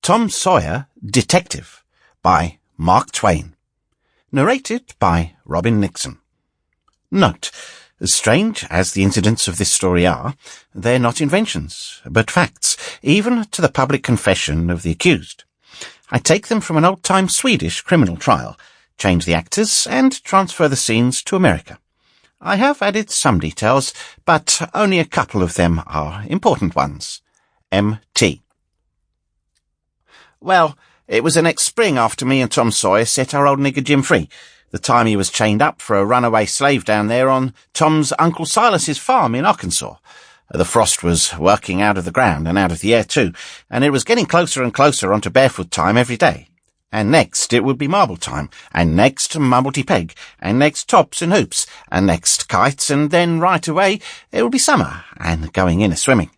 Tom Sawyer, Detective by Mark Twain. Narrated by Robin Nixon. Note: as strange as the incidents of this story are, they're not inventions, but facts, even to the public confession of the accused. I take them from an old-time Swedish criminal trial, change the actors, and transfer the scenes to America. I have added some details, but only a couple of them are important ones. M.T. Well, it was the next spring after me and Tom Sawyer set our old nigger Jim free, the time he was chained up for a runaway slave down there on Tom's Uncle Silas's farm in Arkansas. The frost was working out of the ground and out of the air too, and it was getting closer and closer onto barefoot time every day. And next it would be marble time, and next mumblety-peg, and next tops and hoops, and next kites, and then right away it would be summer, and going in a-swimming.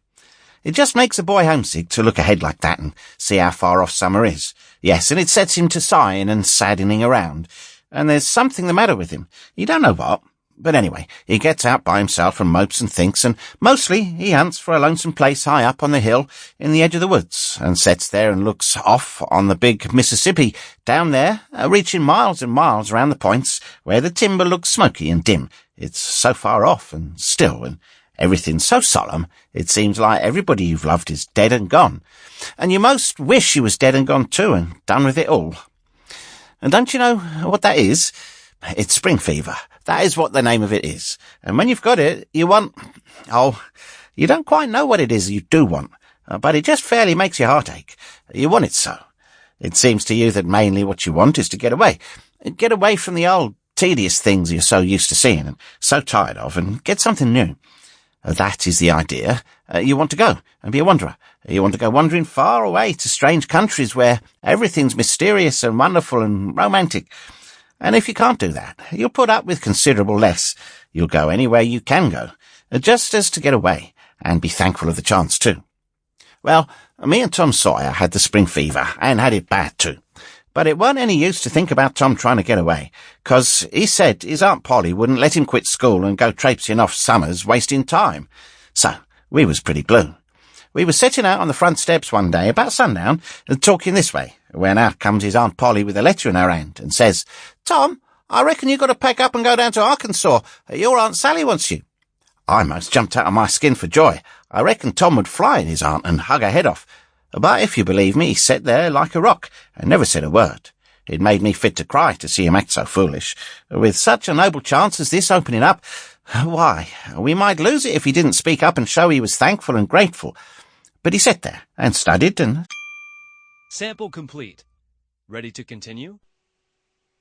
It just makes a boy homesick to look ahead like that and see how far off summer is. Yes, and it sets him to sighing and saddening around. And there's something the matter with him. You don't know what. But anyway, he gets out by himself and mopes and thinks, and mostly he hunts for a lonesome place high up on the hill in the edge of the woods, and sits there and looks off on the big Mississippi down there, reaching miles and miles around the points where the timber looks smoky and dim. It's so far off and still, and everything's so solemn, it seems like everybody you've loved is dead and gone. And you most wish you was dead and gone too, and done with it all. And don't you know what that is? It's spring fever. That is what the name of it is. And when you've got it, you want... you don't quite know what it is you do want, but it just fairly makes your heart ache. You want it so. It seems to you that mainly what you want is to get away. Get away from the old, tedious things you're so used to seeing and so tired of, and get something new. That is the idea. You want to go and be a wanderer. You want to go wandering far away to strange countries where everything's mysterious and wonderful and romantic. And if you can't do that, you'll put up with considerable less. You'll go anywhere you can go, just as to get away, and be thankful of the chance too. Well, me and Tom Sawyer had the spring fever, and had it bad too. But it weren't any use to think about Tom trying to get away, 'cause he said his Aunt Polly wouldn't let him quit school and go traipsing off summers wasting time. So we was pretty blue. We was sitting out on the front steps one day about sundown and talking this way, when out comes his Aunt Polly with a letter in her hand and says, "Tom, I reckon you got to pack up and go down to Arkansas. Your Aunt Sally wants you." I most jumped out of my skin for joy. I reckon Tom would fly at his aunt and hug her head off. But if you believe me, he sat there like a rock and never said a word. It made me fit to cry to see him act so foolish. With such a noble chance as this opening up, why, we might lose it if he didn't speak up and show he was thankful and grateful. But he sat there and studied and... Sample complete. Ready to continue?